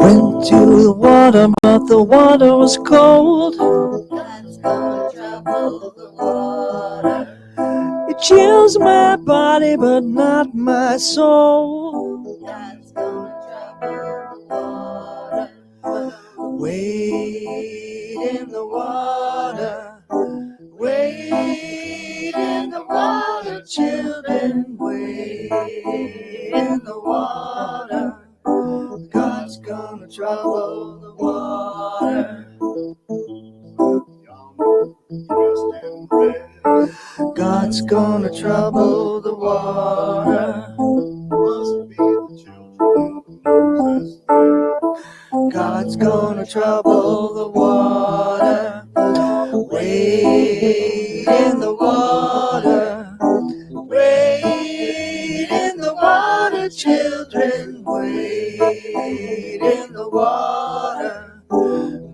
Went to the water, but the water was cold. God's gonna trouble the water. It chills my body, but not my soul. God's gonna trouble the water. Wade in the water, wade in the water, children, wade in the water. God's gonna trouble the water. God's gonna trouble the water. God's gonna trouble the water. Wade in the water. Wade in the water, children. Wade in the water.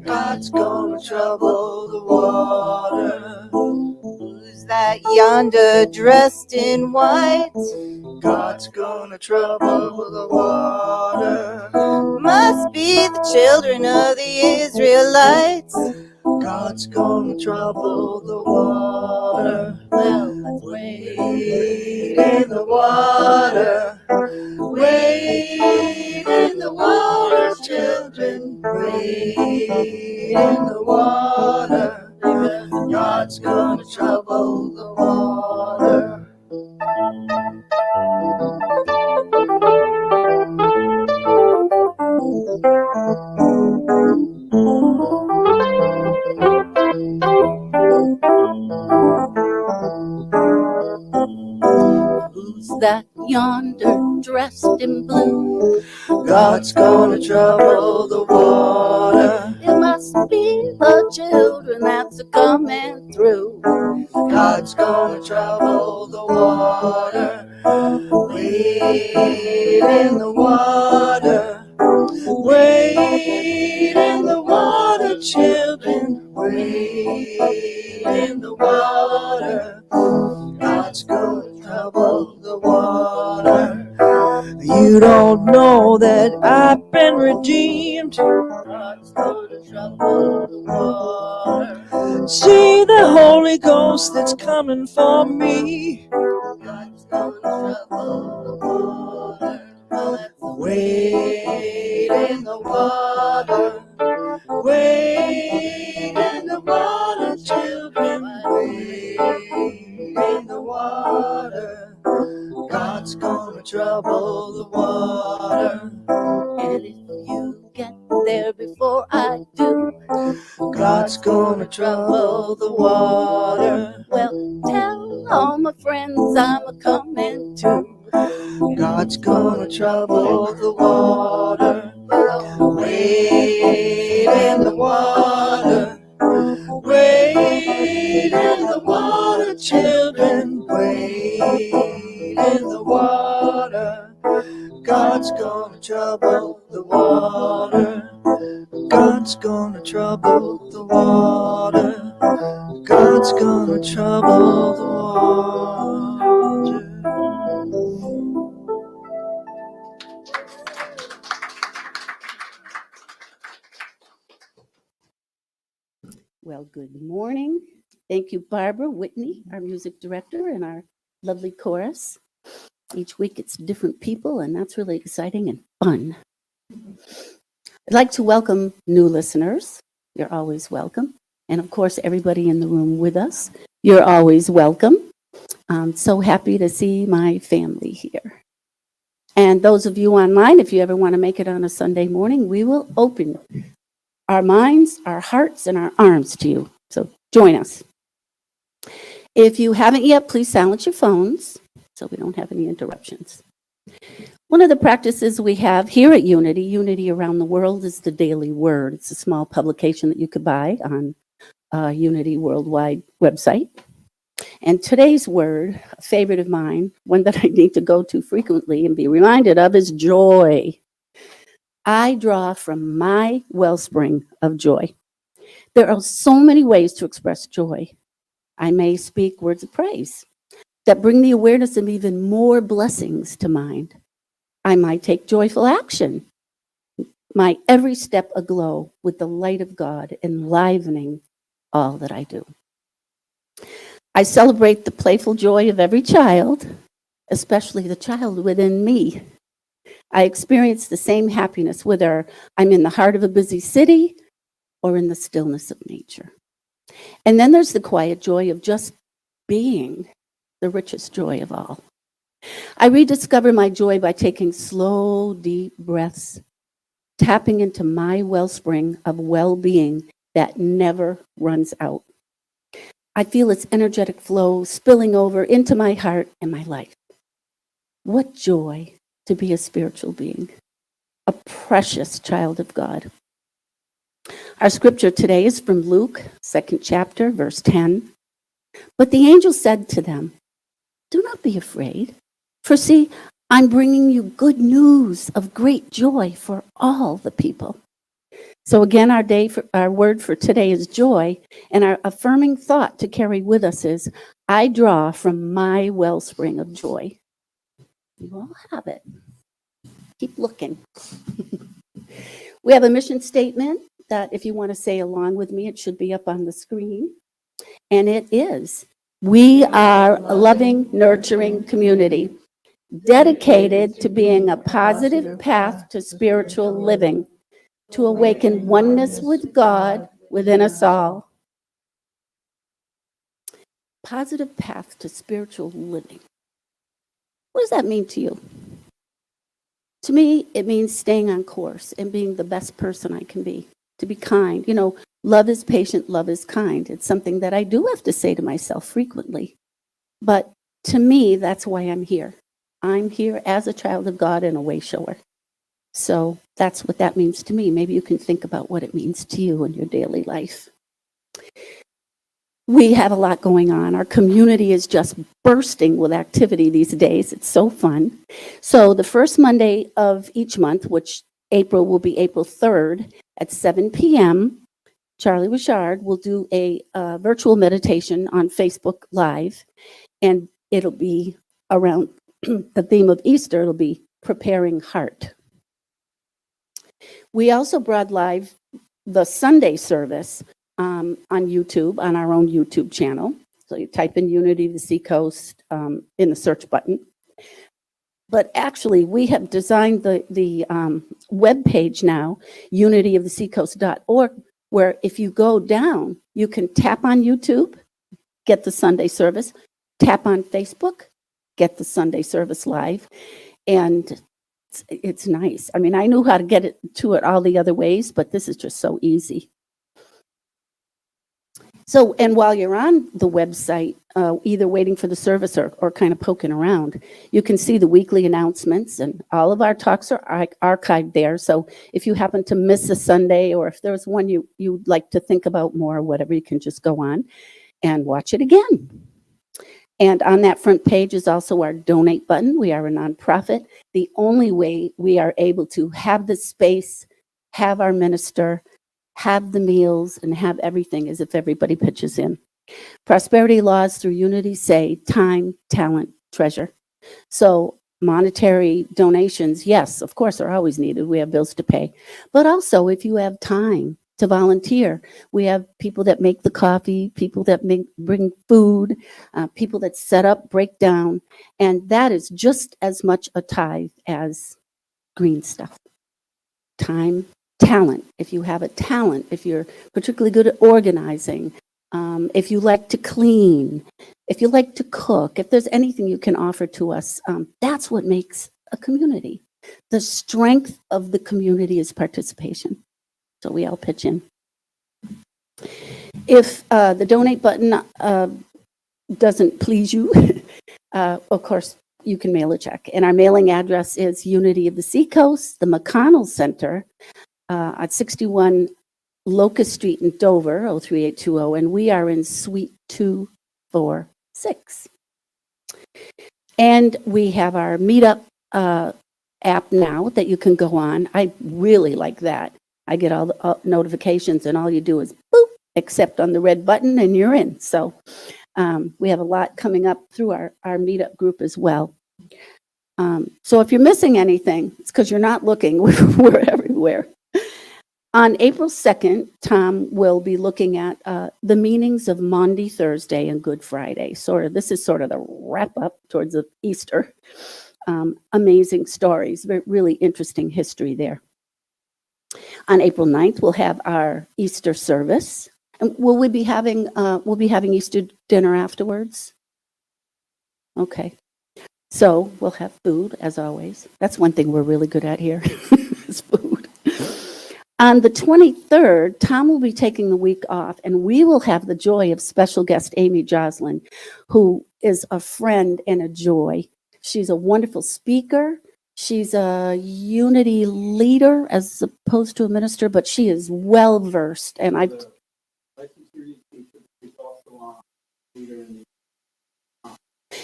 God's gonna trouble the water. Who's that yonder dressed in white? God's gonna trouble the water. Must be the children of the Israelites. God's gonna trouble the water. Well, let's wait. Wade in the water. Wade in the water, children. Wade in the water. God's gonna trouble the water. Who's that yonder dressed in blue? God's gonna trouble the water. It must be the children that's a coming through. God's gonna trouble the water. Wade in the water. Wade in the water, children. Wade in the water. God's gonna trouble the water. You don't know that I've been redeemed. God's gonna trouble the water. See the Holy Ghost that's coming for me. God's gonna trouble the water. Wade in the water. Wade in the water, children. Wade in the water. God's gonna trouble the water. And if you get there before I do, God's gonna trouble the water. well, tell all my friends I'm a coming too. God's gonna trouble the water. Wade in the water. Wade in the water, children. Wade in the water. God's gonna trouble the water. God's gonna trouble the water. God's gonna trouble the water. Well, good morning. Thank you, Barbara Whitney, our music director, and our lovely chorus. Each week it's different people, and that's really exciting and fun. I'd like to welcome new listeners. You're always welcome. And of course, everybody in the room with us, you're always welcome. I'm so happy to see my family here. And those of you online, if you ever want to make it on a Sunday morning, we will open our minds, our hearts, and our arms to you. So join us. If you haven't yet, please silence your phones so we don't have any interruptions. One of the practices we have here at Unity Around the World, is the Daily Word. It's a small publication that you could buy on Unity Worldwide website. And today's word, a favorite of mine, one that I need to go to frequently and be reminded of, is joy. I draw from my wellspring of joy. There are so many ways to express joy. I may speak words of praise that bring the awareness of even more blessings to mind. I might take joyful action, my every step aglow with the light of God, enlivening all that I do. I celebrate the playful joy of every child, especially the child within me. I experience the same happiness whether I'm in the heart of a busy city or in the stillness of nature. And then there's the quiet joy of just being, the richest joy of all. I rediscover my joy by taking slow, deep breaths, tapping into my wellspring of well-being that never runs out. I feel its energetic flow spilling over into my heart and my life. What joy to be a spiritual being, a precious child of God. Our scripture today is from Luke, 2nd chapter, verse 10. But the angel said to them, "Do not be afraid, for see, I'm bringing you good news of great joy for all the people." So again, our word for today is joy, and our affirming thought to carry with us is, I draw from my wellspring of joy. You all have it. Keep looking. We have a mission statement that if you want to say along with me, it should be up on the screen. And it is, we are a loving, nurturing community dedicated to being a positive path to spiritual living, to awaken oneness with God within us all. Positive path to spiritual living. What does that mean to you? To me, it means staying on course and being the best person I can be, to be kind. You know, love is patient, love is kind. It's something that I do have to say to myself frequently. But to me, that's why I'm here. I'm here as a child of God and a way shower. So that's what that means to me. Maybe you can think about what it means to you in your daily life. We have a lot going on. Our community is just bursting with activity these days. It's so fun. So the first Monday of each month, which April will be April 3rd at 7 p.m., Charlie Richard will do a virtual meditation on Facebook Live, and it'll be around the theme of Easter. It'll be Preparing Heart. We also brought live the Sunday service on YouTube, on our own YouTube channel. So you type in Unity of the Seacoast in the search button. But actually, we have designed the web page now, unityoftheseacoast.org, where if you go down, you can tap on YouTube, get the Sunday service, tap on Facebook, get the Sunday service live, and it's nice. I mean, I knew how to get it to it all the other ways, but this is just so easy. So, and while you're on the website, either waiting for the service or kind of poking around, you can see the weekly announcements, and all of our talks are archived there. So if you happen to miss a Sunday, or if there's one you'd like to think about more or whatever, you can just go on and watch it again. And on that front page is also our donate button. We are a nonprofit. The only way we are able to have the space, have our minister, have the meals, and have everything is if everybody pitches in. Prosperity laws through Unity say time, talent, treasure. So monetary donations, yes, of course, are always needed. We have bills to pay. But also, if you have time to volunteer, we have people that make the coffee, people that bring food, people that set up, break down, and that is just as much a tithe as green stuff. Time, talent. If you have a talent, if you're particularly good at organizing, if you like to clean, if you like to cook, if there's anything you can offer to us, that's what makes a community. The strength of the community is participation. So we all pitch in. If the donate button doesn't please you, of course, you can mail a check. And our mailing address is Unity of the Seacoast, the McConnell Center, at 61 Locust Street in Dover, 03820, and we are in Suite 246. And we have our Meetup app now that you can go on. I really like that. I get all the notifications, and all you do is boop, accept on the red button, and you're in. So we have a lot coming up through our Meetup group as well. So if you're missing anything, it's because you're not looking. We're everywhere. On April 2nd, Tom will be looking at the meanings of Maundy Thursday and Good Friday. This is sort of the wrap up towards the Easter. Amazing stories, really interesting history there. On April 9th, we'll have our Easter service. And will we be having Easter dinner afterwards? Okay. So we'll have food, as always. That's one thing we're really good at here, is food. On the 23rd, Tom will be taking the week off, and we will have the joy of special guest Amy Joslin, who is a friend and a joy. She's a wonderful speaker. She's a unity leader as opposed to a minister, but she is well versed. And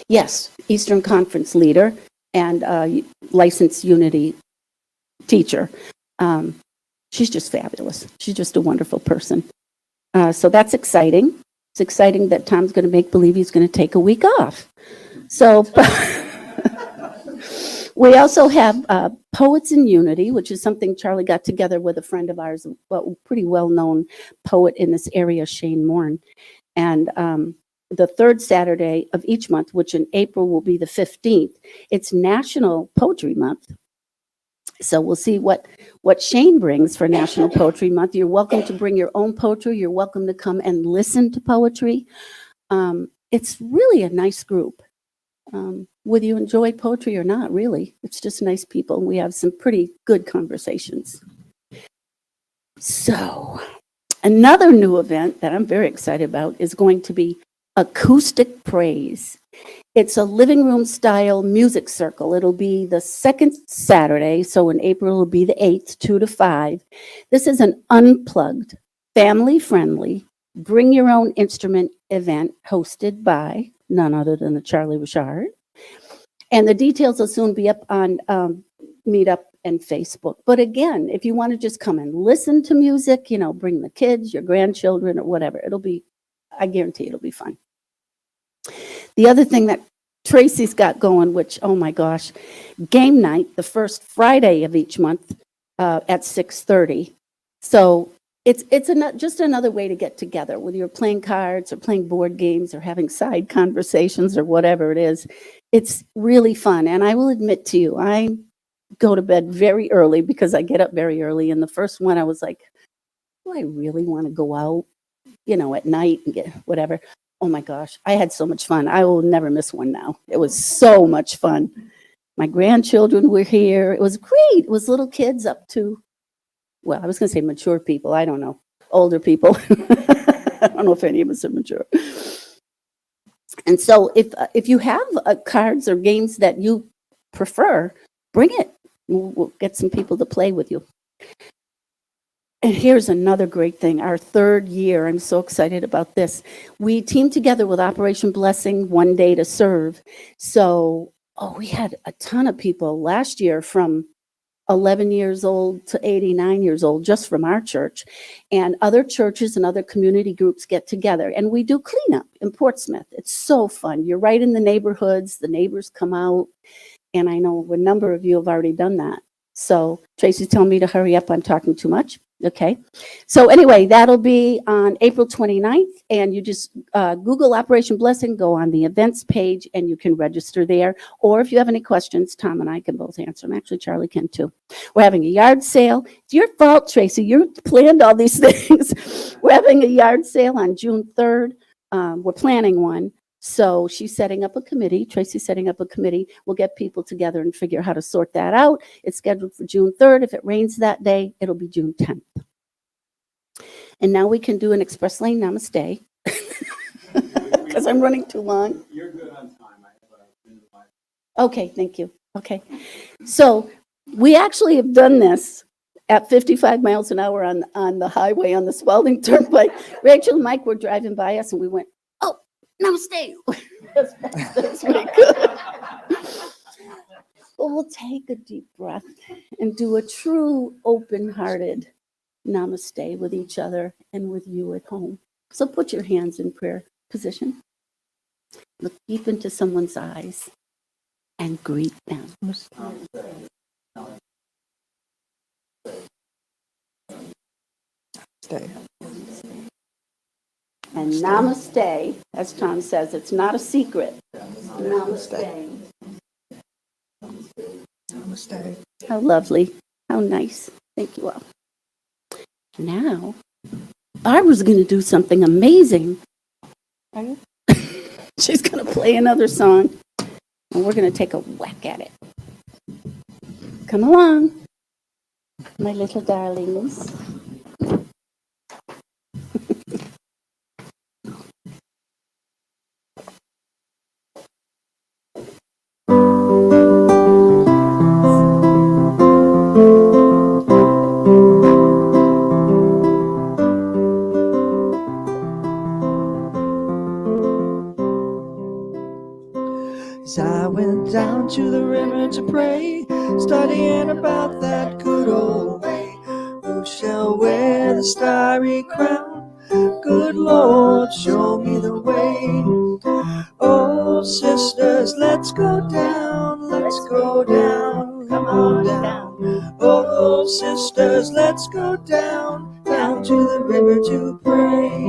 yes, Eastern Conference leader and licensed unity teacher. She's just fabulous. She's just a wonderful person. So that's exciting. It's exciting that Tom's going to make believe he's going to take a week off. So we also have Poets in Unity, which is something Charlie got together with a friend of ours, a pretty well-known poet in this area, Shane Morn. And the third Saturday of each month, which in April will be the 15th, it's National Poetry Month. So we'll see what Shane brings for National Poetry Month. You're welcome to bring your own poetry. You're welcome to come and listen to poetry. It's really a nice group. Whether you enjoy poetry or not, really, it's just nice people. We have some pretty good conversations. So another new event that I'm very excited about is going to be Acoustic Praise. It's a living room style music circle. It'll be the second Saturday, so in April it'll be the 8th, 2 to 5. This is an unplugged, family-friendly, bring your own instrument event hosted by none other than the Charlie Richard. And the details will soon be up on Meetup and Facebook. But again, if you want to just come and listen to music, bring the kids, your grandchildren, or whatever, I guarantee it'll be fun. The other thing that Tracy's got going, which, oh my gosh, game night, the first Friday of each month at 6:30. So it's just another way to get together, whether you're playing cards or playing board games or having side conversations or whatever it is. It's really fun. And I will admit to you, I go to bed very early because I get up very early. And the first one, I was like, do I really want to go out, at night and get whatever? Oh my gosh, I had so much fun. I will never miss one now. It was so much fun. My grandchildren were here. It was great. It was little kids up to, well, I was going to say mature people. I don't know. Older people. I don't know if any of us are mature. And so if you have cards or games that you prefer, bring it. We'll get some people to play with you. And here's another great thing. Our third year, I'm so excited about this. We teamed together with Operation Blessing, One Day to Serve. So, we had a ton of people last year from 11 years old to 89 years old, just from our church. And other churches and other community groups get together. And we do cleanup in Portsmouth. It's so fun. You're right in the neighborhoods. The neighbors come out. And I know a number of you have already done that. So Tracy's telling me to hurry up. I'm talking too much. Okay. So anyway, that'll be on April 29th. And you just Google Operation Blessing, go on the events page, and you can register there. Or if you have any questions, Tom and I can both answer them. Actually, Charlie can too. We're having a yard sale. It's your fault, Tracy. You planned all these things. We're having a yard sale on June 3rd. We're planning one. So she's setting up a committee. Tracy's setting up a committee. We'll get people together and figure out how to sort that out. It's scheduled for June 3rd. If it rains that day, it'll be June 10th. And now we can do an express lane namaste because I'm running too long. You're good on time. Okay, thank you. Okay. So we actually have done this at 55 miles an hour on the highway on the Spalding Turnpike. Rachel and Mike were driving by us and we went, namaste. That's really good. Well, we'll take a deep breath and do a true open-hearted namaste with each other and with you at home. So put your hands in prayer position. Look deep into someone's eyes and greet them. Stay. And namaste, as Tom says, it's not a secret. Namaste. Namaste. How lovely. How nice. Thank you all. Now, Barbara's going to do something amazing. Are you? She's going to play another song, and we're going to take a whack at it. Come along, my little darlings. As I went down to the river to pray, studying about that good old way. Who shall wear the starry crown? Good Lord, show me the way. Oh, sisters, let's go down, come on down. Oh, sisters, let's go down to the river to pray.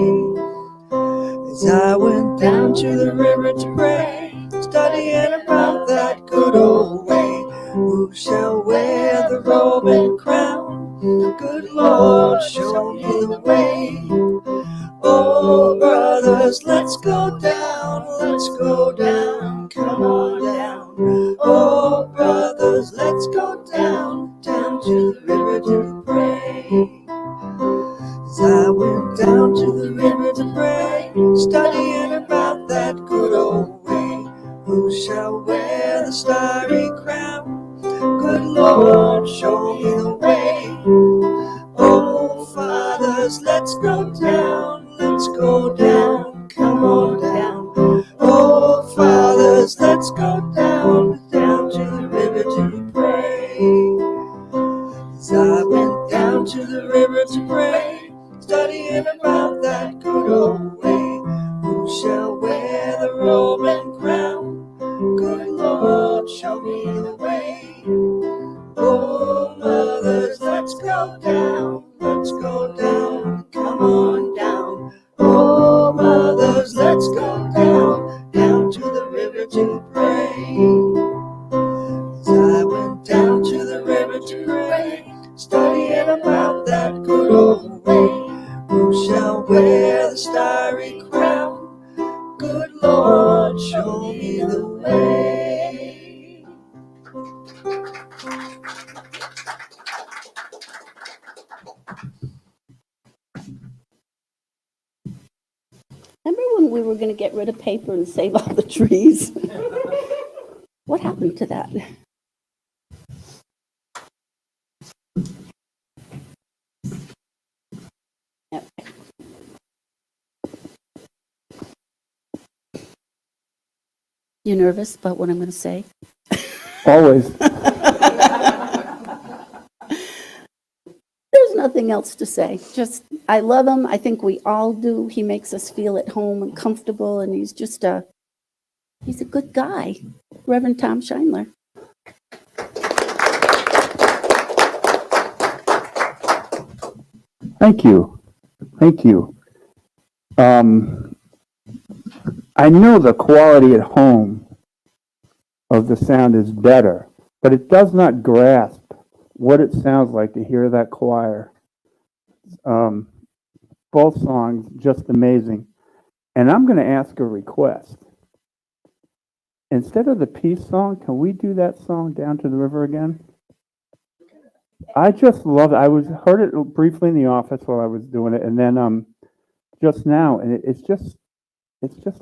As I went down to the river to pray, studying about that good old way. Who shall wear the robe and crown? Good Lord, show me the way. Oh, brothers, let's go down, come on down. Oh, brothers, let's go down to the river to pray. As I went down to the river to pray, studying about that good old way. Who shall wear the starry crown? Good Lord, show me the way. Oh, fathers, let's go down, come on down. Oh, fathers, let's go down to the river to pray. As I went down to the river to pray, studying about that good old way. Who shall wear the robe and crown? Good Lord, show me the way. Oh, mothers, let's go down, come on down. Oh, mothers, let's go down to the river to pray. As I went down to the river to pray, studying about that good old way. Who shall wear the starry crown? Good Lord, show me the way. Remember when we were going to get rid of paper and save all the trees? What happened to that? Okay. You nervous about what I'm going to say? Always. There's nothing else to say. Just, I love him. I think we all do. He makes us feel at home and comfortable, and he's just he's a good guy. Reverend Tom Scheinler. Thank you. I know the quality at home of the sound is better, but it does not grasp what it sounds like to hear that choir. Both songs, just amazing. And I'm going to ask a request. Instead of the peace song, can we do that song, Down to the River, again? I just love it. Heard it briefly in the office while I was doing it, and then just now, and it's just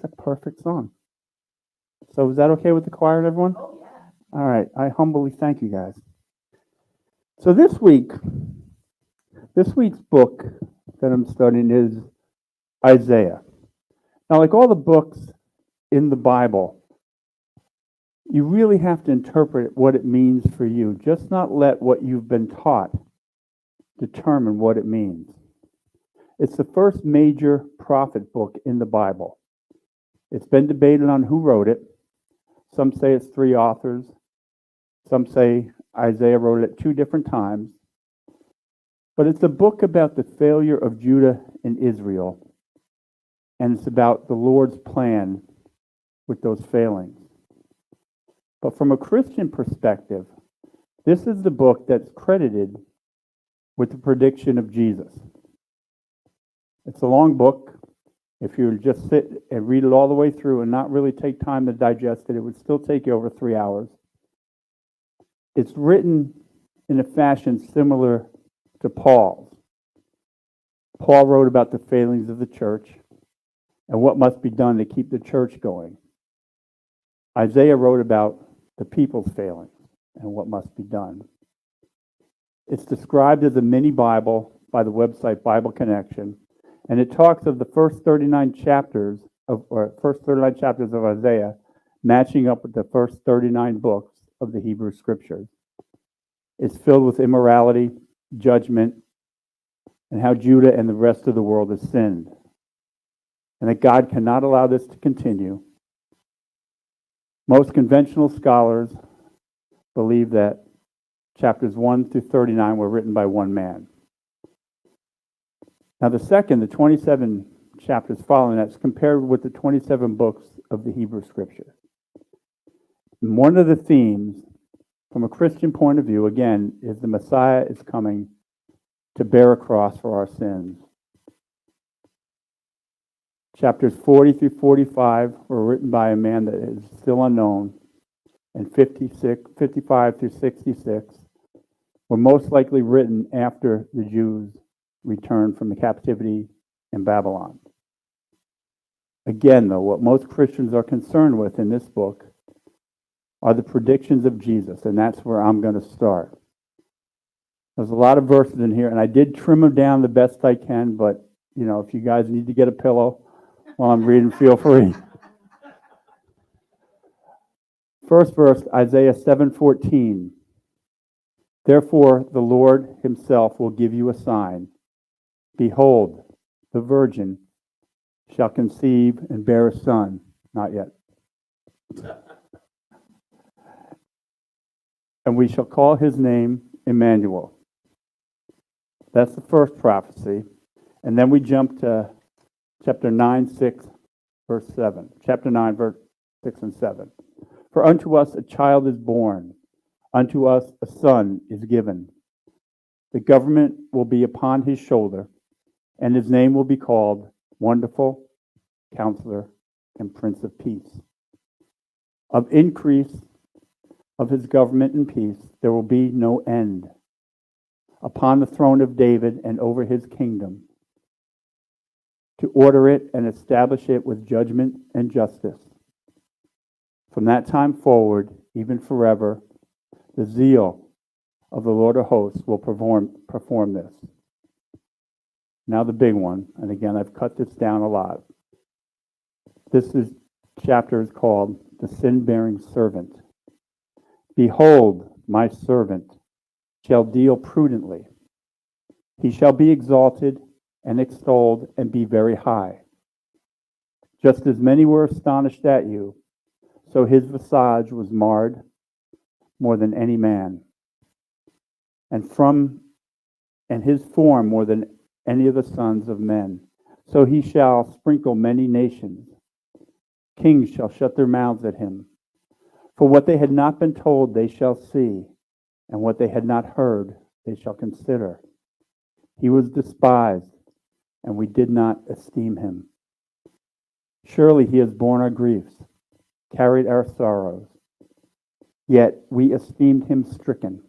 a perfect song. So is that okay with the choir and everyone? Oh, yeah. All right. I humbly thank you guys. So this week's book that I'm studying is Isaiah. Now, like all the books in the Bible, you really have to interpret what it means for you. Just not let what you've been taught determine what it means. It's the first major prophet book in the Bible. It's been debated on who wrote it. Some say it's 3 authors. Some say Isaiah wrote it at 2 different times. But it's a book about the failure of Judah and Israel. And it's about the Lord's plan with those failings. But from a Christian perspective, this is the book that's credited with the prediction of Jesus. It's a long book. If you just sit and read it all the way through and not really take time to digest it, it would still take you over 3 hours. It's written in a fashion similar to Paul's. Paul wrote about the failings of the church and what must be done to keep the church going. Isaiah wrote about the people's failings and what must be done. It's described as a mini Bible by the website Bible Connection, and it talks of the first 39 chapters of Isaiah matching up with the first 39 books of the Hebrew Scriptures. It's filled with immorality, judgment, and how Judah and the rest of the world has sinned, and that God cannot allow this to continue. Most conventional scholars believe that chapters 1 through 39 were written by one man. Now the 27 chapters following that is compared with the 27 books of the Hebrew Scripture. And one of the themes, from a Christian point of view, again, is the Messiah is coming to bear a cross for our sins. Chapters 40 through 45 were written by a man that is still unknown, and 55 through 66 were most likely written after the Jews returned from the captivity in Babylon. Again, though, what most Christians are concerned with in this book are the predictions of Jesus, and that's where I'm going to start. There's a lot of verses in here, and I did trim them down the best I can, but, if you guys need to get a pillow while I'm reading, feel free. First verse, Isaiah 7:14. Therefore, the Lord himself will give you a sign. Behold, the virgin shall conceive and bear a son. Not yet. And we shall call his name Emmanuel. That's the first prophecy. And then we jump to chapter 9, 6, verse 7. Chapter 9, verse 6 and 7. For unto us a child is born, unto us a son is given. The government will be upon his shoulder, and his name will be called Wonderful, Counselor, and Prince of Peace. Of increase of his government and peace there will be no end, upon the throne of David and over his kingdom, to order it and establish it with judgment and justice. From that time forward, even forever, the zeal of the Lord of hosts will perform this. Now the big one, and again, I've cut this down a lot. Chapter is called the sin-bearing servant. Behold, my servant shall deal prudently. He shall be exalted and extolled and be very high. Just as many were astonished at you, so his visage was marred more than any man, and his form more than any of the sons of men. So he shall sprinkle many nations. Kings shall shut their mouths at him. For what they had not been told, they shall see, and what they had not heard, they shall consider. He was despised, and we did not esteem him. Surely he has borne our griefs, carried our sorrows. Yet we esteemed him stricken,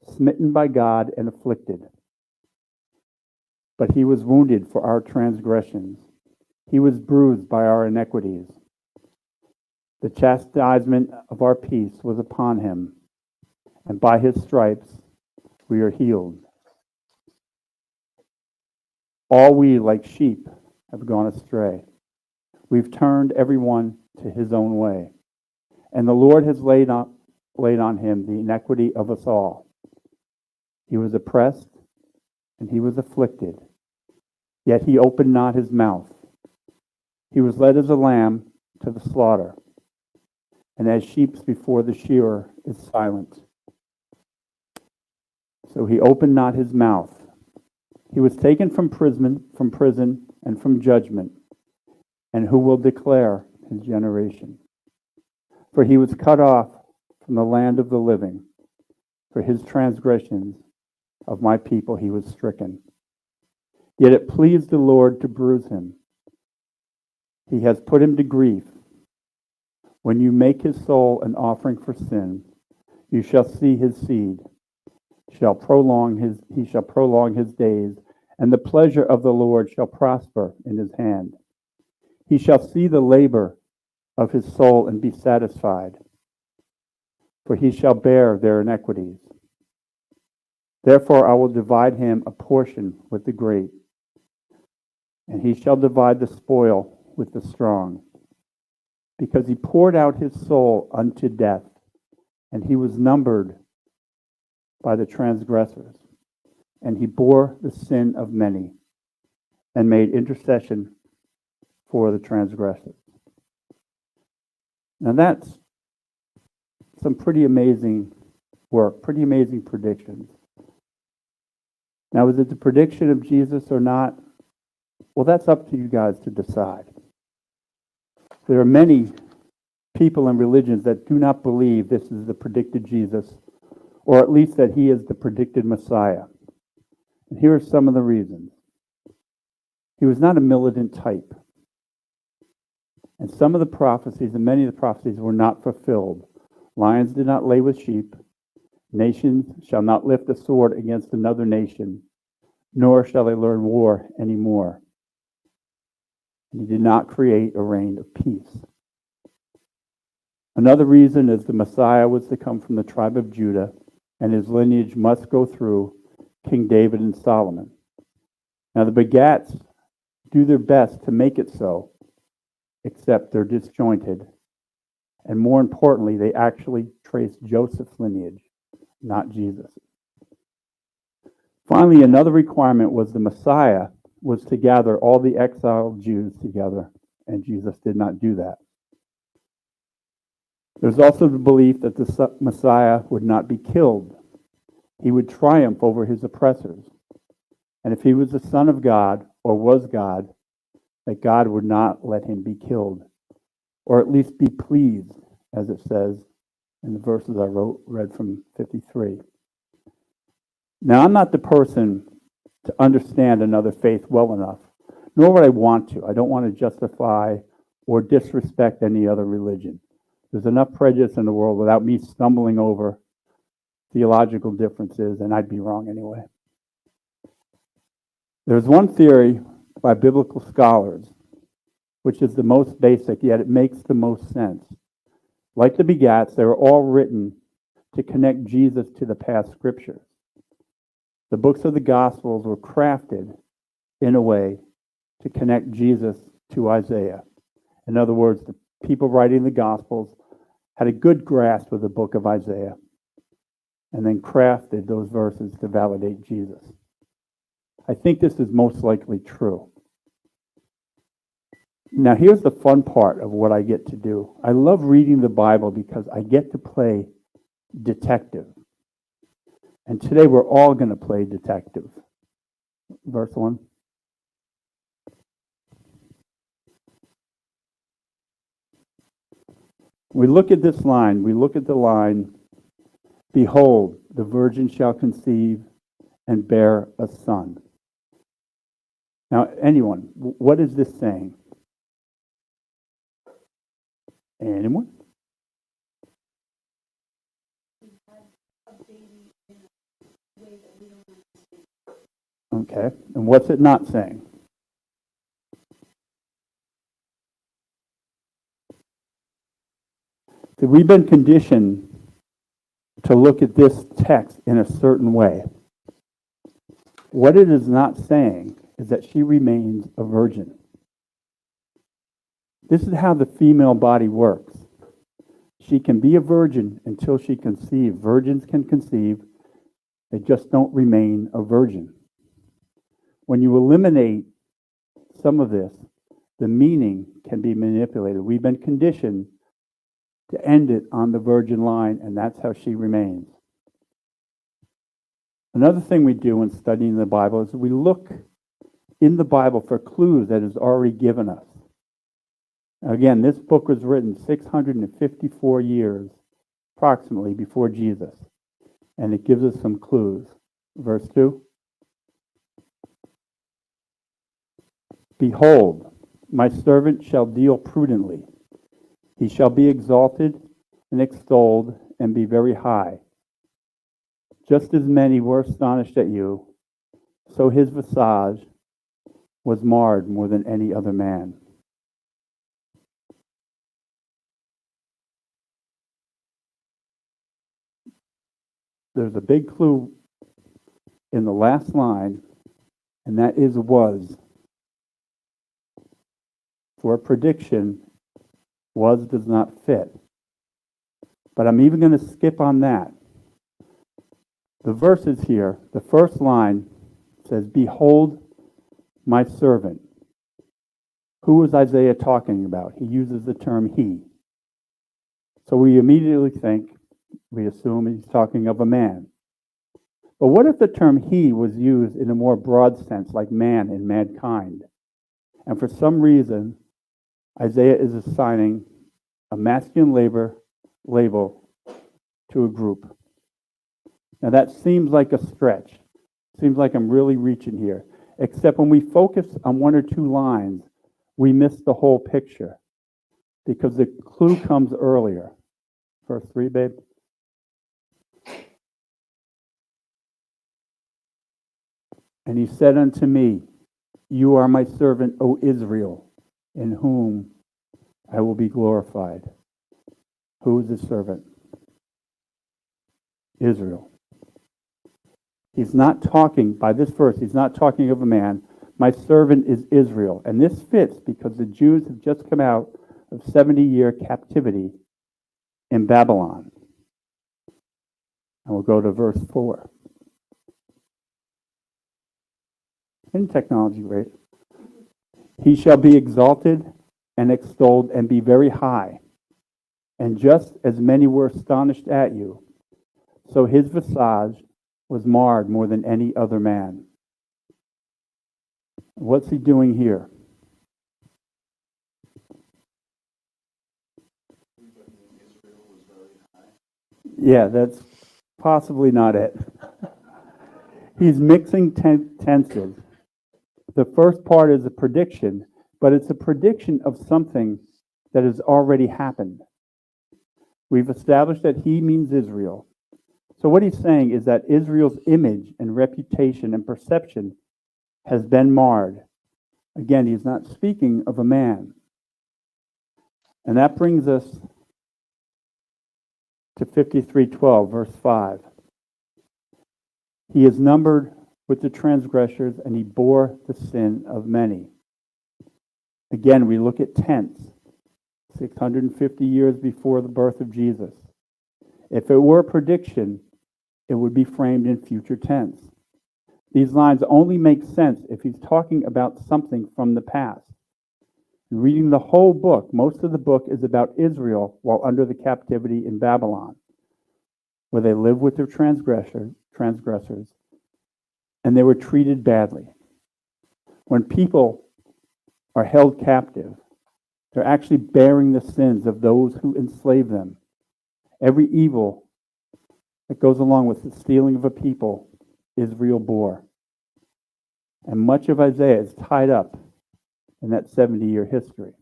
smitten by God, and afflicted. But he was wounded for our transgressions. He was bruised by our iniquities. The chastisement of our peace was upon him, and by his stripes we are healed. All we, like sheep, have gone astray. We've turned everyone to his own way, and the Lord has laid on him the iniquity of us all. He was oppressed, and he was afflicted, yet he opened not his mouth. He was led as a lamb to the slaughter, and as sheep before the shearer is silent. So he opened not his mouth. He was taken from prison, and from judgment. And who will declare his generation? For he was cut off from the land of the living. For his transgressions of my people he was stricken. Yet it pleased the Lord to bruise him. He has put him to grief. When you make his soul an offering for sin, you shall see his seed. He shall prolong his days, and the pleasure of the Lord shall prosper in his hand. He shall see the labor of his soul and be satisfied, for he shall bear their iniquities. Therefore I will divide him a portion with the great, and he shall divide the spoil with the strong, because he poured out his soul unto death, and he was numbered by the transgressors, and he bore the sin of many, and made intercession for the transgressors. Now that's some pretty amazing work, pretty amazing predictions. Now, is it the prediction of Jesus or not? Well, that's up to you guys to decide. There are many people and religions that do not believe this is the predicted Jesus, or at least that he is the predicted Messiah. And here are some of the reasons. He was not a militant type. And some of the prophecies, and many of the prophecies, were not fulfilled. Lions did not lay with sheep. Nations shall not lift a sword against another nation, nor shall they learn war anymore. And he did not create a reign of peace. Another reason is the Messiah was to come from the tribe of Judah, and his lineage must go through King David and Solomon. Now the Begats do their best to make it so, except they're disjointed. And more importantly, they actually trace Joseph's lineage, not Jesus. Finally, another requirement was the Messiah was to gather all the exiled Jews together, and Jesus did not do that. There's also the belief that the Messiah would not be killed. He would triumph over his oppressors. And if he was the Son of God, or was God, that God would not let him be killed, or at least be pleased, as it says in the verses I read from 53. Now, I'm not the person to understand another faith well enough, nor would I want to. I don't want to justify or disrespect any other religion. There's enough prejudice in the world without me stumbling over theological differences, and I'd be wrong anyway. There's one theory by biblical scholars, which is the most basic, yet it makes the most sense. Like the Begats, they were all written to connect Jesus to the past scriptures. The books of the Gospels were crafted in a way to connect Jesus to Isaiah. In other words, the people writing the Gospels had a good grasp of the book of Isaiah and then crafted those verses to validate Jesus. I think this is most likely true. Now, here's the fun part of what I get to do. I love reading the Bible because I get to play detective. And today we're all going to play detective. Verse 1. We look at this line. We look at the line, "Behold, the virgin shall conceive and bear a son." Now, anyone, what is this saying? Anyone? Okay, and what's it not saying? So we've been conditioned to look at this text in a certain way. What it is not saying is that she remains a virgin. This is how the female body works. She can be a virgin until she conceives. Virgins can conceive, they just don't remain a virgin. When you eliminate some of this, the meaning can be manipulated. We've been conditioned to end it on the virgin line, and that's how she remains. Another thing we do when studying the Bible is we look in the Bible for clues that is already given us. Again, this book was written 654 years approximately before Jesus, and it gives us some clues. Verse 2. Behold, my servant shall deal prudently. He shall be exalted and extolled and be very high. Just as many were astonished at you, so his visage was marred more than any other man. There's a big clue in the last line, and that is was. For a prediction, was does not fit. But I'm even going to skip on that. The verses here, the first line says, behold my servant. Who is Isaiah talking about? He uses the term he. So we immediately think, we assume he's talking of a man. But what if the term he was used in a more broad sense, like man and mankind? And for some reason, Isaiah is assigning a masculine label to a group. Now that seems like a stretch. Seems like I'm really reaching here. Except when we focus on one or two lines, we miss the whole picture. Because the clue comes earlier. Verse 3, babe. And he said unto me, you are my servant, O Israel, in whom I will be glorified. Who is the servant? Israel. He's not talking, by this verse, he's not talking of a man. My servant is Israel. And this fits because the Jews have just come out of 70-year captivity in Babylon. And we'll go to verse 4. In technology, right? He shall be exalted and extolled and be very high. And just as many were astonished at you, so his visage was marred more than any other man. What's he doing here? Yeah, that's possibly not it. He's mixing tenses. The first part is a prediction, but it's a prediction of something that has already happened. We've established that he means Israel. So what he's saying is that Israel's image and reputation and perception has been marred. Again, he's not speaking of a man. And that brings us to 53:12, verse 5. He is numbered with the transgressors, and he bore the sin of many. Again, we look at tense, 650 years before the birth of Jesus. If it were a prediction, it would be framed in future tense. These lines only make sense if he's talking about something from the past. Reading the whole book, most of the book is about Israel while under the captivity in Babylon, where they lived with their transgressors, and they were treated badly. When people are held captive, they're actually bearing the sins of those who enslave them. Every evil that goes along with the stealing of a people, Israel bore. And much of Isaiah is tied up in that 70-year history.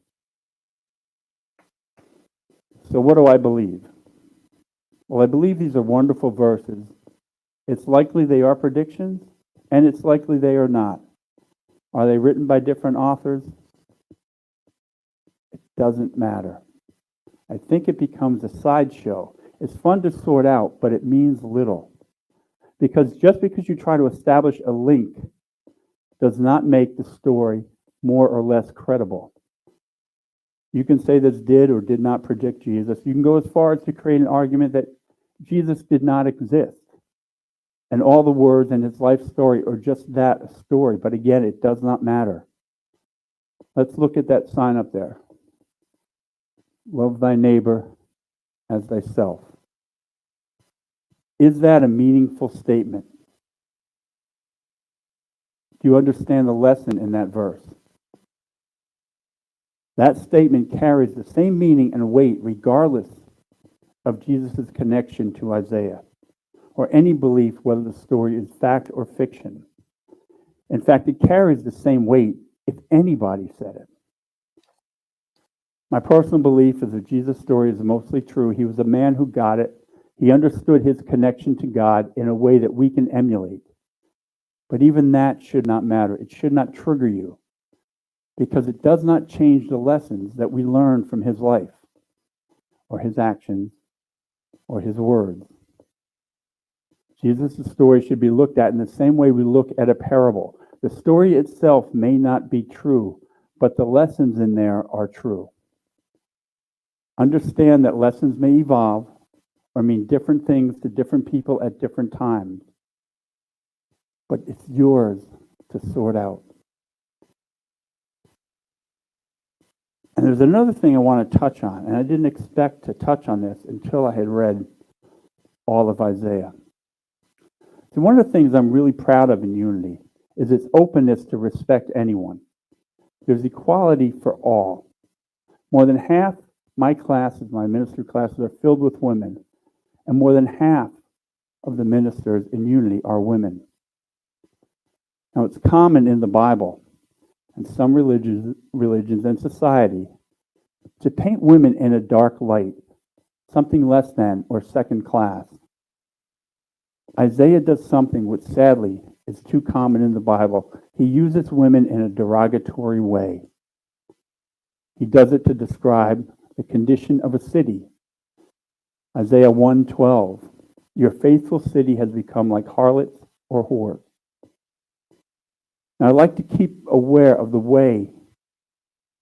So what do I believe? Well, I believe these are wonderful verses. It's likely they are predictions, and it's likely they are not. Are they written by different authors? It doesn't matter. I think it becomes a sideshow. It's fun to sort out, but it means little. Because just because you try to establish a link does not make the story more or less credible. You can say this did or did not predict Jesus. You can go as far as to create an argument that Jesus did not exist. And all the words in his life story are just that, a story. But again, it does not matter. Let's look at that sign up there. Love thy neighbor as thyself. Is that a meaningful statement? Do you understand the lesson in that verse? That statement carries the same meaning and weight regardless of Jesus' connection to Isaiah, or any belief whether the story is fact or fiction. In fact, it carries the same weight if anybody said it. My personal belief is that Jesus' story is mostly true. He was a man who got it. He understood his connection to God in a way that we can emulate. But even that should not matter. It should not trigger you, because it does not change the lessons that we learn from his life, or his actions, or his words. Jesus' story should be looked at in the same way we look at a parable. The story itself may not be true, but the lessons in there are true. Understand that lessons may evolve or mean different things to different people at different times, but it's yours to sort out. And there's another thing I want to touch on, and I didn't expect to touch on this until I had read all of Isaiah. So one of the things I'm really proud of in Unity is its openness to respect anyone. There's equality for all. More than half my classes, my ministry classes, are filled with women, and more than half of the ministers in Unity are women. Now, it's common in the Bible and some religions and society to paint women in a dark light, something less than or second class. Isaiah does something which sadly is too common in the Bible. He uses women in a derogatory way. He does it to describe the condition of a city. Isaiah 1:12, your faithful city has become like harlots or whores. Now, I like to keep aware of the way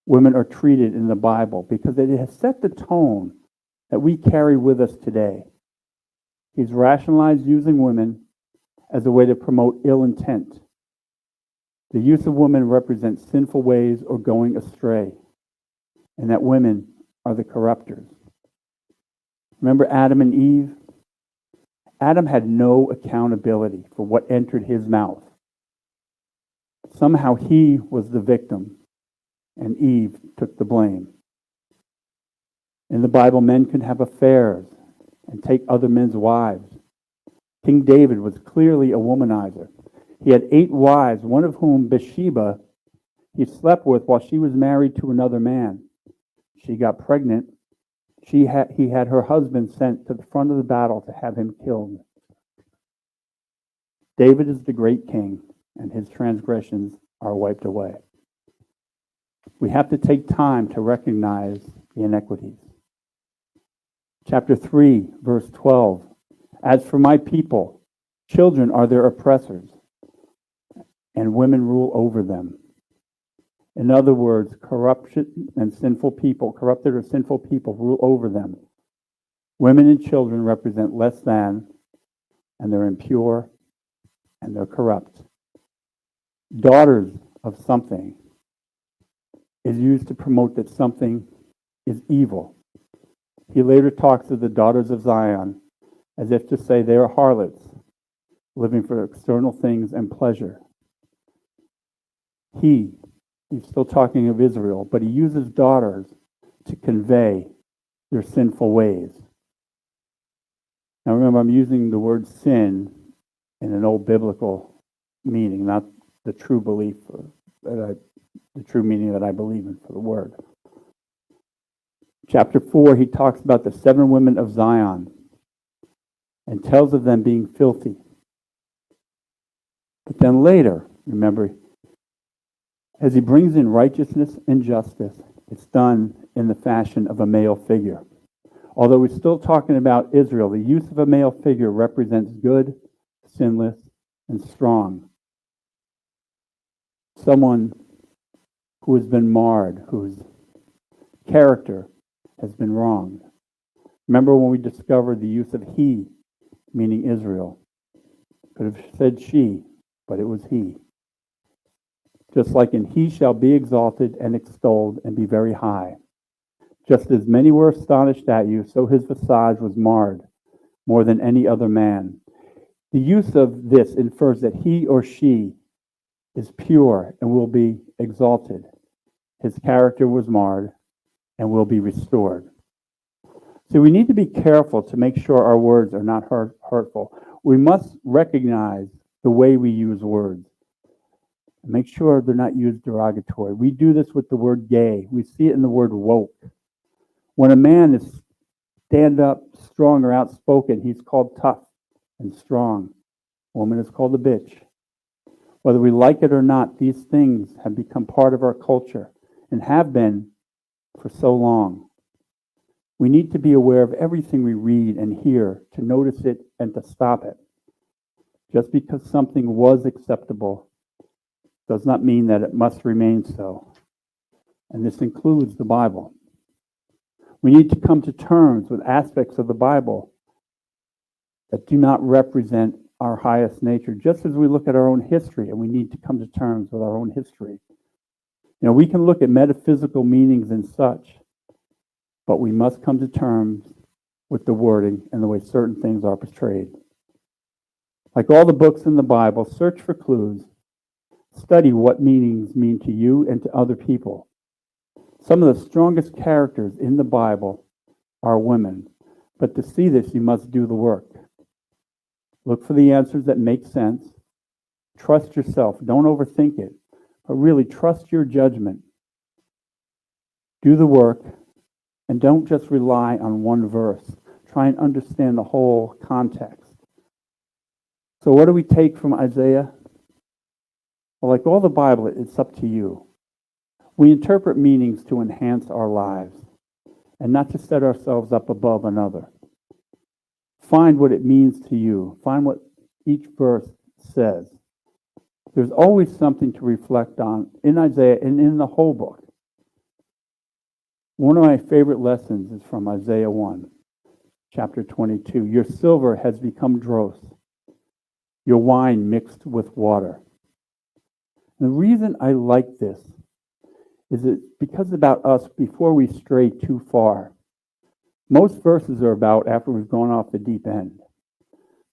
women are treated in the Bible because it has set the tone that we carry with us today. He's rationalized using women as a way to promote ill intent. The use of women represents sinful ways or going astray, and that women are the corruptors. Remember Adam and Eve? Adam had no accountability for what entered his mouth. Somehow he was the victim, and Eve took the blame. In the Bible, men can have affairs and take other men's wives. King David was clearly a womanizer. He had 8 wives, one of whom, Bathsheba, he slept with while she was married to another man. She got pregnant. He had her husband sent to the front of the battle to have him killed. David is the great king, and his transgressions are wiped away. We have to take time to recognize the inequities. Chapter 3, verse 12. As for my people, children are their oppressors, and women rule over them. In other words, corruption and sinful people, corrupted or sinful people rule over them. Women and children represent less than, and they're impure, and they're corrupt. Daughters of something is used to promote that something is evil. He later talks of the daughters of Zion as if to say they are harlots, living for external things and pleasure. He's still talking of Israel, but he uses daughters to convey their sinful ways. Now remember, I'm using the word sin in an old biblical meaning, not the true belief, the true meaning that I believe in for the word. Chapter 4, he talks about the 7 women of Zion and tells of them being filthy. But then later, remember, as he brings in righteousness and justice, it's done in the fashion of a male figure. Although we're still talking about Israel, the use of a male figure represents good, sinless, and strong. Someone who has been marred, whose character has been wronged. Remember when we discovered the use of he, meaning Israel? Could have said she, but it was he. Just like in he shall be exalted and extolled and be very high. Just as many were astonished at you, so his visage was marred more than any other man. The use of this infers that he or she is pure and will be exalted. His character was marred and will be restored. So we need to be careful to make sure our words are not hurtful. We must recognize the way we use words. Make sure they're not used derogatory. We do this with the word gay. We see it in the word woke. When a man is stand up, strong, or outspoken, he's called tough and strong. A woman is called a bitch. Whether we like it or not, these things have become part of our culture and have been for so long. We need to be aware of everything we read and hear, to notice it and to stop it. Just because something was acceptable does not mean that it must remain so. And this includes the Bible. We need to come to terms with aspects of the Bible that do not represent our highest nature, just as we look at our own history, and we need to come to terms with our own history. We can look at metaphysical meanings and such, but we must come to terms with the wording and the way certain things are portrayed. Like all the books in the Bible, search for clues. Study what meanings mean to you and to other people. Some of the strongest characters in the Bible are women, but to see this, you must do the work. Look for the answers that make sense. Trust yourself. Don't overthink it, but really trust your judgment. Do the work, and don't just rely on one verse. Try and understand the whole context. So what do we take from Isaiah? Well, like all the Bible, it's up to you. We interpret meanings to enhance our lives and not to set ourselves up above another. Find what it means to you. Find what each verse says. There's always something to reflect on in Isaiah and in the whole book. One of my favorite lessons is from Isaiah 1, chapter 22. Your silver has become dross, your wine mixed with water. And the reason I like this is because about us before we stray too far. Most verses are about after we've gone off the deep end.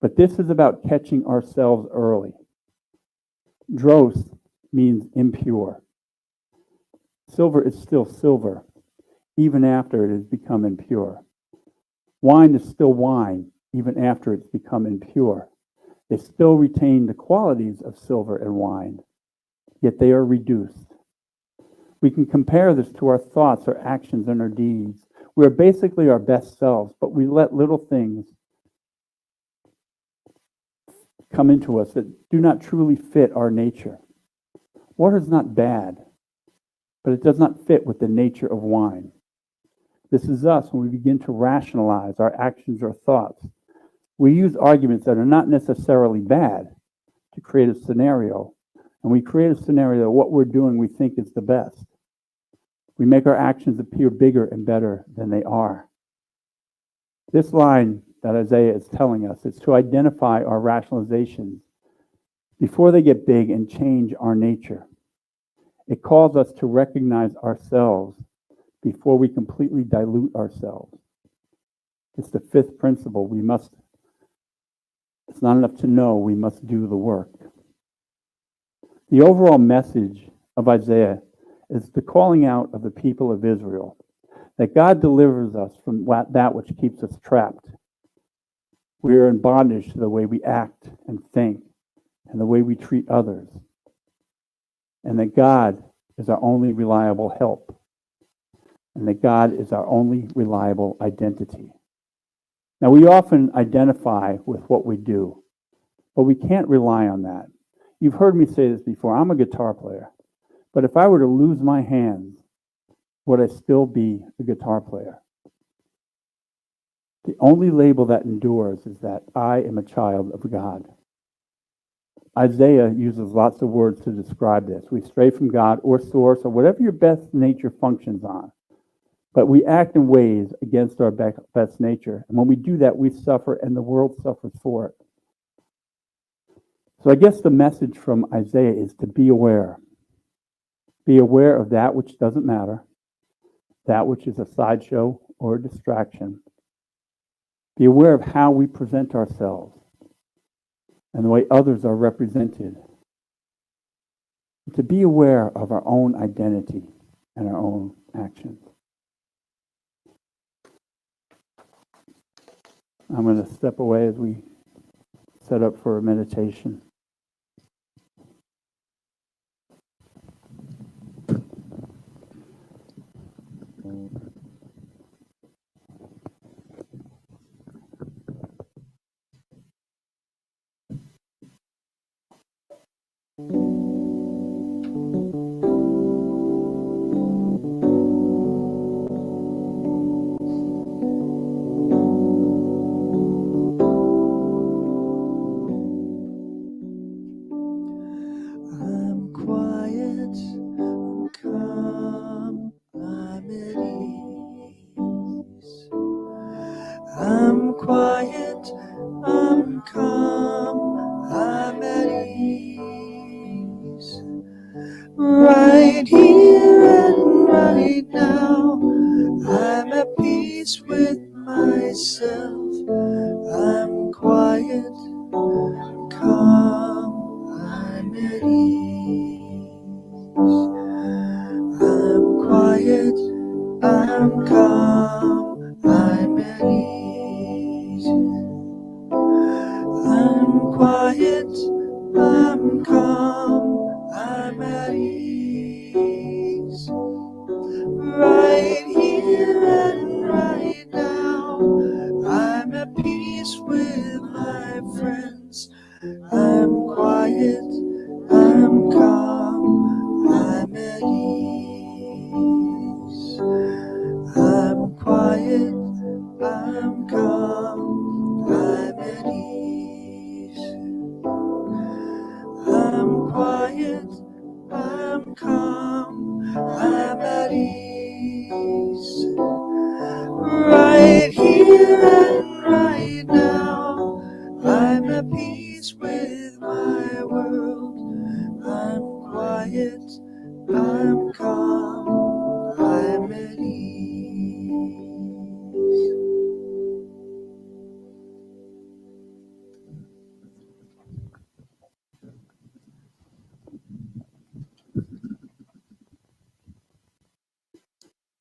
But this is about catching ourselves early. Dross means impure. Silver is still silver, even after it has become impure. Wine is still wine, even after it's become impure. They still retain the qualities of silver and wine, yet they are reduced. We can compare this to our thoughts, our actions, and our deeds. We are basically our best selves, but we let little things come into us that do not truly fit our nature. Water is not bad, but it does not fit with the nature of wine. This is us when we begin to rationalize our actions or thoughts. We use arguments that are not necessarily bad to create a scenario, and we create a scenario that what we're doing we think is the best. We make our actions appear bigger and better than they are. This line that Isaiah is telling us is to identify our rationalizations before they get big and change our nature. It calls us to recognize ourselves before we completely dilute ourselves. It's the fifth principle. It's not enough to know, we must do the work. The overall message of Isaiah is the calling out of the people of Israel, that God delivers us from that which keeps us trapped. We are in bondage to the way we act and think and the way we treat others, and that God is our only reliable help, and that God is our only reliable identity. Now, we often identify with what we do, but we can't rely on that. You've heard me say this before. I'm a guitar player. But if I were to lose my hands, would I still be a guitar player? The only label that endures is that I am a child of God. Isaiah uses lots of words to describe this. We stray from God or source or whatever your best nature functions on. But we act in ways against our best nature. And when we do that, we suffer and the world suffers for it. So I guess the message from Isaiah is to be aware. Be aware of that which doesn't matter that which is a sideshow or a distraction. Be aware of how we present ourselves and the way others are represented. To be aware of our own identity and our own actions. I'm going to step away as we set up for a meditation. I'm quiet, I'm calm, I'm at ease. I'm quiet, I'm calm, I'm at ease. Right here and right now, I'm at peace with myself. I'm quiet, calm, I'm at ease. I'm quiet, I'm calm, I'm at ease. I'm quiet, I'm calm, I'm at ease. Right here and right now, I'm at peace with my friends. I'm quiet, I'm calm, I'm at ease. I'm quiet, I'm calm, I'm at ease. I'm quiet, I'm calm, I'm at ease. Right here and right now, I'm at peace with my world. I'm quiet, I'm calm, I'm at ease.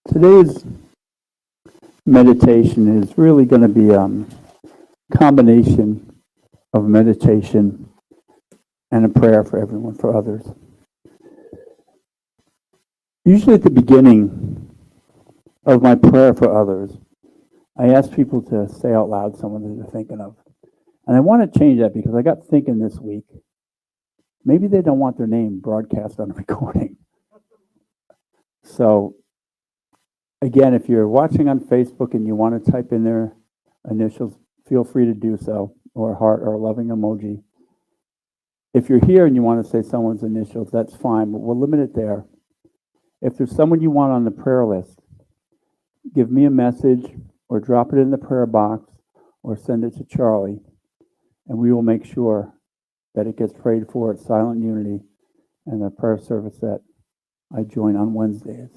Today's meditation is really going to be a combination of meditation and a prayer for everyone, for others. Usually at the beginning of my prayer for others, I ask people to say out loud someone that they're thinking of. And I want to change that because I got thinking this week, maybe they don't want their name broadcast on a recording. So again, if you're watching on Facebook and you want to type in their initials, feel free to do so, or a heart or a loving emoji. If you're here and you want to say someone's initials, that's fine, but we'll limit it there. If there's someone you want on the prayer list, give me a message or drop it in the prayer box or send it to Charlie, and we will make sure that it gets prayed for at Silent Unity and the prayer service that I join on Wednesdays.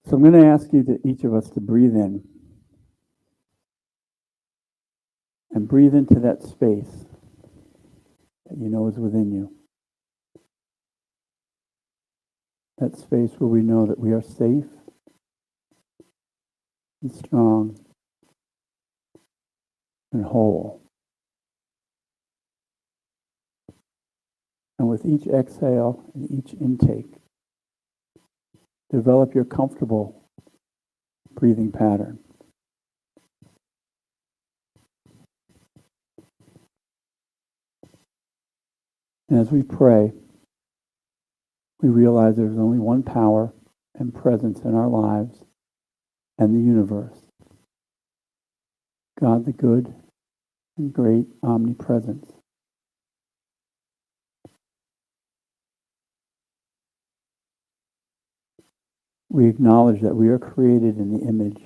So I'm going to ask each of us to breathe in and breathe into that space that you know is within you. That space where we know that we are safe and strong and whole. And with each exhale and each intake, develop your comfortable breathing pattern. And as we pray, we realize there's only one power and presence in our lives and the universe. God the good and great omnipresence. We acknowledge that we are created in the image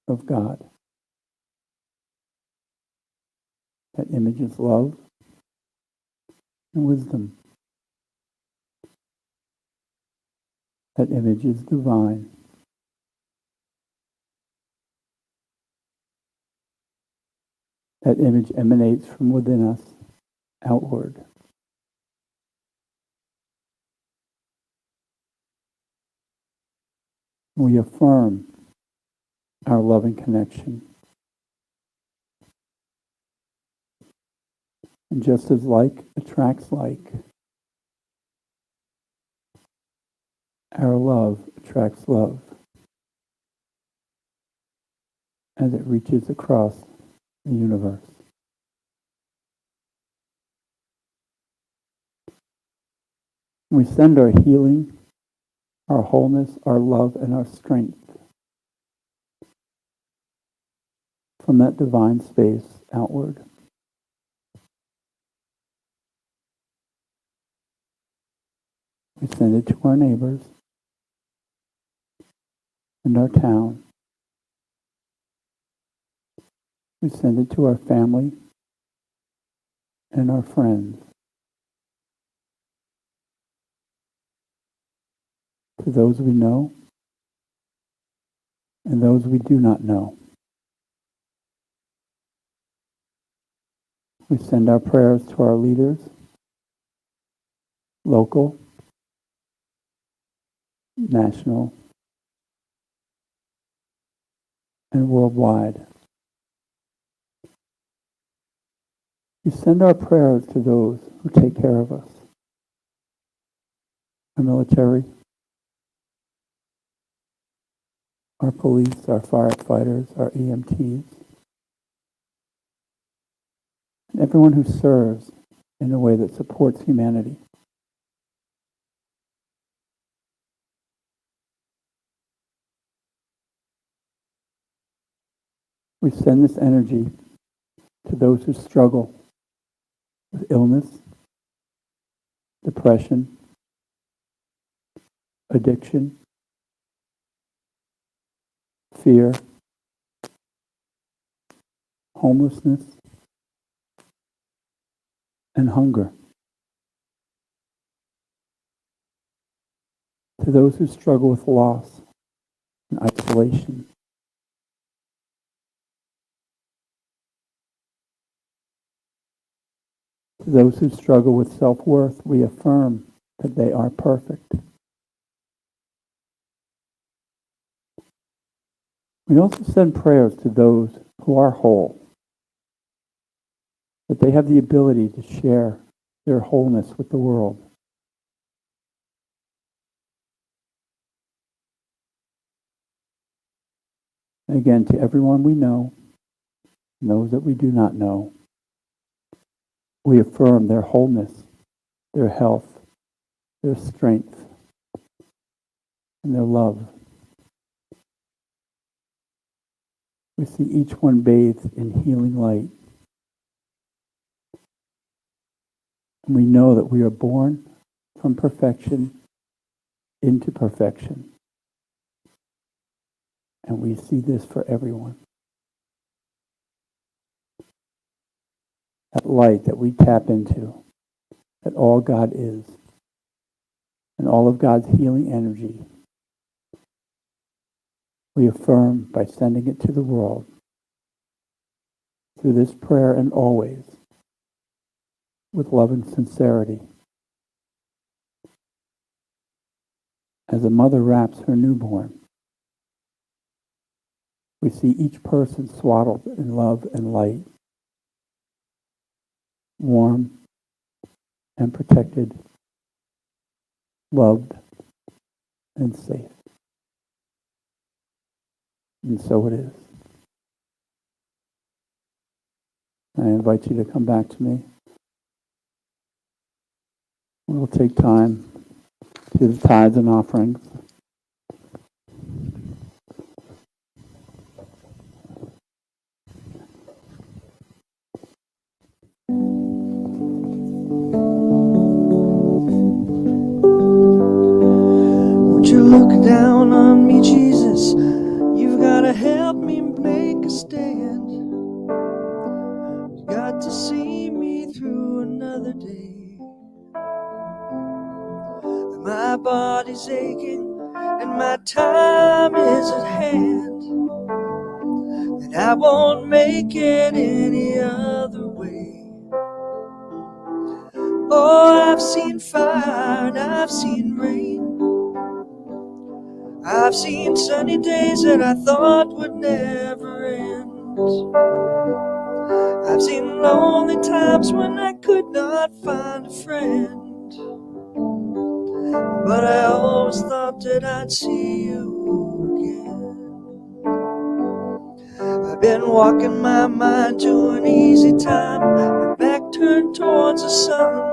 of God. That image is love and wisdom. That image is divine. That image emanates from within us outward. We affirm our loving connection. And just as like attracts like, our love attracts love as it reaches across the universe. We send our healing, our wholeness, our love, and our strength from that divine space outward. We send it to our neighbors and our town. We send it to our family and our friends, to those we know and those we do not know. We send our prayers to our leaders, local, national, and worldwide. We send our prayers to those who take care of us, our military, our police, our firefighters, our EMTs, and everyone who serves in a way that supports humanity. We send this energy to those who struggle with illness, depression, addiction, fear, homelessness, and hunger. To those who struggle with loss and isolation. To those who struggle with self-worth, we affirm that they are perfect. We also send prayers to those who are whole, that they have the ability to share their wholeness with the world. And again, to everyone we know, and those that we do not know, we affirm their wholeness, their health, their strength, and their love. We see each one bathed in healing light. And we know that we are born from perfection into perfection. And we see this for everyone. That light that we tap into, that all God is, and all of God's healing energy, we affirm by sending it to the world through this prayer and always with love and sincerity. As a mother wraps her newborn, we see each person swaddled in love and light, warm and protected, loved and safe. And so it is. I invite you to come back to me. We'll take time to the tithes and offerings. Won't you look down on me, Jesus? You've got to help me make a stand. You got to see me through another day. My body's aching, and my time is at hand, and I won't make it any other way. Oh, I've seen fire and I've seen rain. I've seen sunny days that I thought would never end. I've seen lonely times when I could not find a friend, but I always thought that I'd see you again. I've been walking my mind to an easy time, my back turned towards the sun.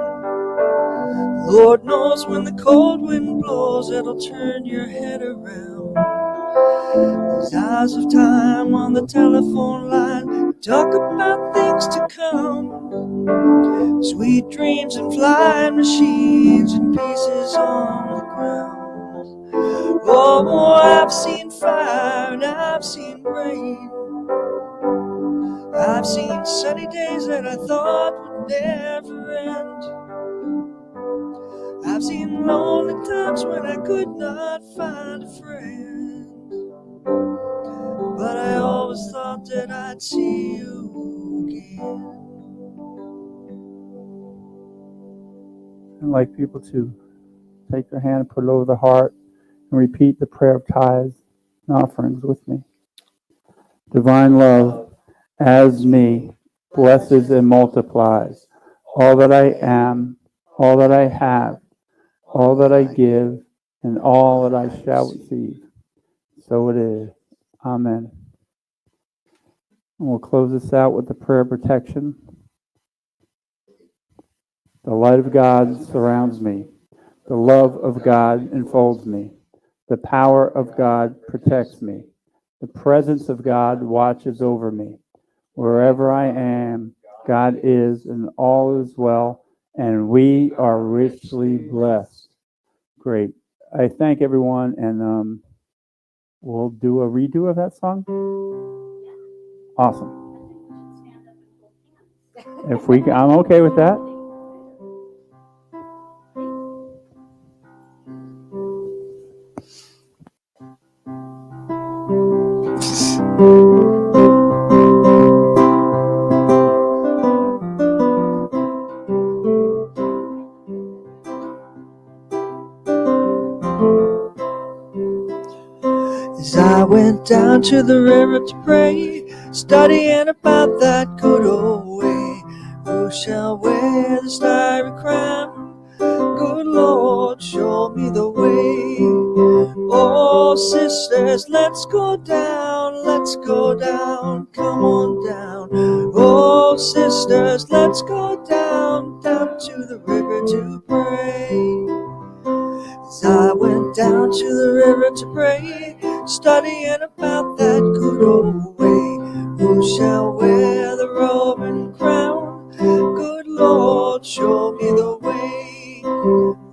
Lord knows when the cold wind blows, it'll turn your head around. These hours of time on the telephone line talk about things to come, sweet dreams and flying machines and pieces on the ground. Oh, I've seen fire and I've seen rain. I've seen sunny days that I thought would never end. I've seen lonely times when I could not find a friend, but I always thought that I'd see you again. I'd like people to take their hand and put it over the heart and repeat the prayer of tithes and offerings with me. Divine love, as me, blesses and multiplies all that I am, all that I have, all that I give, and all that I shall receive. So it is. Amen. And we'll close this out with the prayer of protection. The light of God surrounds me. The love of God enfolds me. The power of God protects me. The presence of God watches over me. Wherever I am, God is, and all is well, and we are richly blessed. Great. I thank everyone, and we'll do a redo of that song. Awesome. If we can, I'm okay with that. As I went down to the river to pray, studying about that good old way, who shall wear the starry crown? Good Lord, show me the way. Oh, sisters, let's go down, come on down. Oh, sisters, let's go down to the river to pray. As I went down to the river to pray, studying about that good old way, who shall wear the robe and crown? Good Lord, show me the way.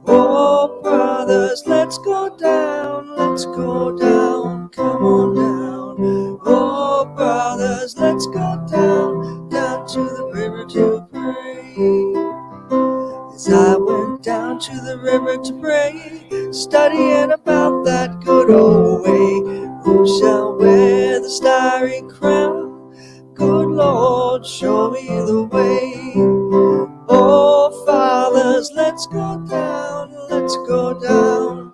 Oh, brothers, let's go down, come on down. Oh, brothers, let's go down to the river to pray. As I went down to the river to pray, studying about that good old way, who shall wear the starry crown? Good Lord, show me the way. Oh, fathers, let's go down,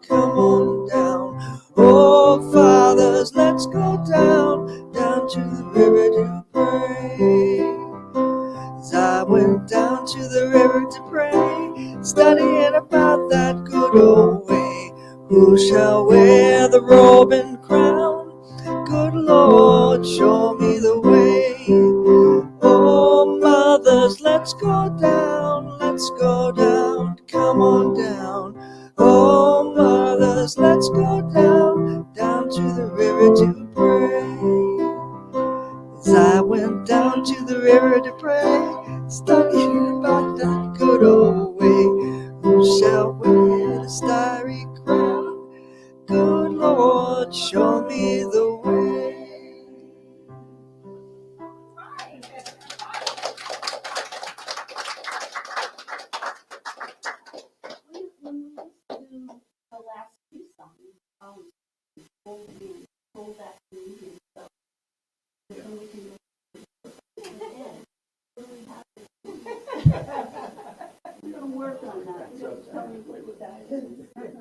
come on down. Oh, fathers, let's go down to the river to pray. As I went down to the river to pray, studying about that good old way, who shall wear the robe and crown? Good Lord, show me the way. Oh, mothers, let's go down, come on down. Oh, mothers, let's go down to the river to pray. As I went down to the river to pray, studying about that good old way, who shall wear the starry crown? Good Lord, show me the way. When we listen to the last two songs, work on that. Tell me what you got.